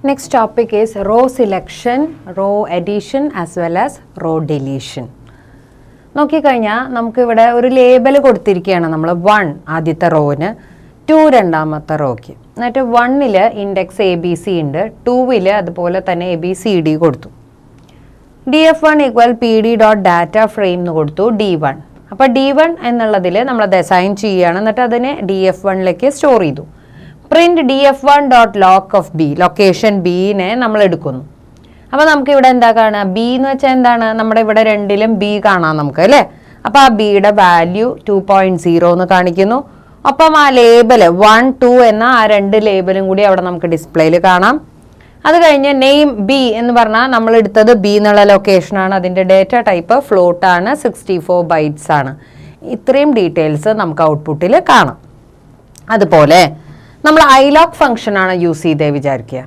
Next topic is row selection, row addition as well as row deletion. നോക്കിക്കഴിഞ്ഞാൽ നമുക്ക് ഇവിടെ ഒരു ലേബൽ കൊടുത്തിരിക്കുകയാണ് നമ്മൾ 1 ആദ്യത്തെ റോവിന് 2 രണ്ടാമത്തെ റോയ്ക്ക് എന്നിട്ട് 1ൽ ഇൻഡെക്സ് എ ബി സി ഉണ്ട് 2ൽ അതുപോലെ തന്നെ എ ബി സി ഡി കൊടുത്തു df1 equal P D dot data frame എന്ന് കൊടുത്തു d1 അപ്പോൾ d1 എന്നുള്ളതിൽ നമ്മളത് അസൈൻ ചെയ്യുകയാണ് എന്നിട്ട് അതിനെ df1ലേക്ക് സ്റ്റോർ ചെയ്തു print df1 dot lock of B location ബിനെ നമ്മൾ എടുക്കുന്നു അപ്പോൾ നമുക്ക് ഇവിടെ എന്താ കാണുക ബി എന്ന് വെച്ചാൽ എന്താണ് നമ്മുടെ ഇവിടെ രണ്ടിലും ബി കാണാം നമുക്ക് അല്ലേ അപ്പോൾ ആ ബിയുടെ വാല്യൂ 2.0 എന്ന് കാണിക്കുന്നു അപ്പം ആ ലേബൽ 1 2 എന്ന ആ രണ്ട് ലേബലും കൂടി അവിടെ നമുക്ക് ഡിസ്പ്ലേയിൽ കാണാം അത് കഴിഞ്ഞ് നെയിം ബി എന്ന് പറഞ്ഞാൽ നമ്മൾ എടുത്തത് ബി എന്നുള്ള ലൊക്കേഷനാണ് അതിൻ്റെ ഡേറ്റ ടൈപ്പ് ഫ്ലോട്ട് ആണ് 64 ബൈറ്റ്സ് ആണ് ഇത്രയും ഡീറ്റെയിൽസ് നമുക്ക് ഔട്ട്പുട്ടിൽ കാണാം അതുപോലെ നമ്മൾ ഐലോക്ക് ഫംഗ്ഷൻ ആണ് യൂസ് ചെയ്തേ വിചാരിക്കുക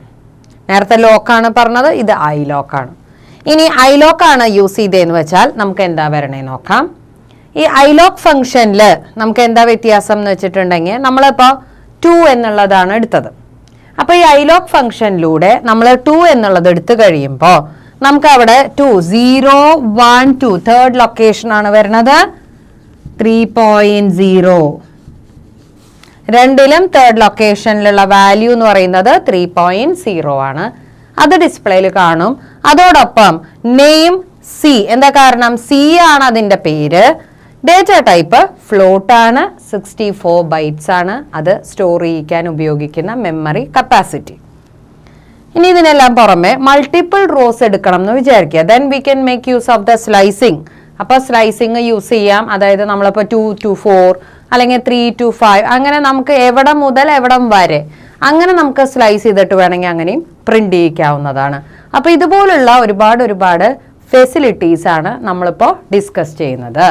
നേരത്തെ ലോക്കാണ് പറഞ്ഞത് ഇത് ഐലോക്കാണ് ഇനി ഐലോക്കാണ് യൂസ് ചെയ്തതെന്ന് വെച്ചാൽ നമുക്ക് എന്താ വരണേ നോക്കാം ഈ ഐലോക്ക് ഫംഗ്ഷനിൽ നമുക്ക് എന്താ വ്യത്യാസം എന്ന് വെച്ചിട്ടുണ്ടെങ്കിൽ നമ്മളിപ്പോൾ 2 എന്നുള്ളതാണ് എടുത്തത് അപ്പോൾ ഈ ഐലോക്ക് ഫംഗ്ഷനിലൂടെ നമ്മൾ 2 എന്നുള്ളത് എടുത്തു കഴിയുമ്പോൾ നമുക്ക് അവിടെ 2 0 1 2 തേർഡ് ലൊക്കേഷൻ ആണ് വരുന്നത് 3.0 രണ്ടിലും തേർഡ് ലൊക്കേഷനിലുള്ള വാല്യൂ എന്ന് പറയുന്നത് 3.0 ആണ് അത് ഡിസ്പ്ലേയിൽ കാണും അതോടൊപ്പം നെയിം സി എന്താ കാരണം സി ആണ് അതിൻ്റെ പേര് ഡേറ്റ ടൈപ്പ് ഫ്ലോട്ട് ആണ് 64 ബൈറ്റ്സ് ആണ് അത് സ്റ്റോർ ചെയ്യിക്കാൻ ഉപയോഗിക്കുന്ന മെമ്മറി കപ്പാസിറ്റി ഇനി ഇതിനെല്ലാം പുറമെ മൾട്ടിപ്പിൾ റോസ് എടുക്കണം എന്ന് വിചാരിക്കുക then we can make use of the slicing അപ്പോൾ സ്ലൈസിങ് യൂസ് ചെയ്യാം അതായത് നമ്മളിപ്പോൾ 2 to 4 അല്ലെങ്കിൽ 3 to 5 അങ്ങനെ നമുക്ക് എവിടം മുതൽ എവിടം വരെ അങ്ങനെ നമുക്ക് സ്ലൈസ് ചെയ്തിട്ട് വേണമെങ്കിൽ അങ്ങനെയും പ്രിന്റ് ചെയ്യിക്കാവുന്നതാണ് അപ്പോൾ ഇതുപോലുള്ള ഒരുപാട് ഫെസിലിറ്റീസ് ആണ് നമ്മളിപ്പോൾ ഡിസ്കസ് ചെയ്യുന്നത്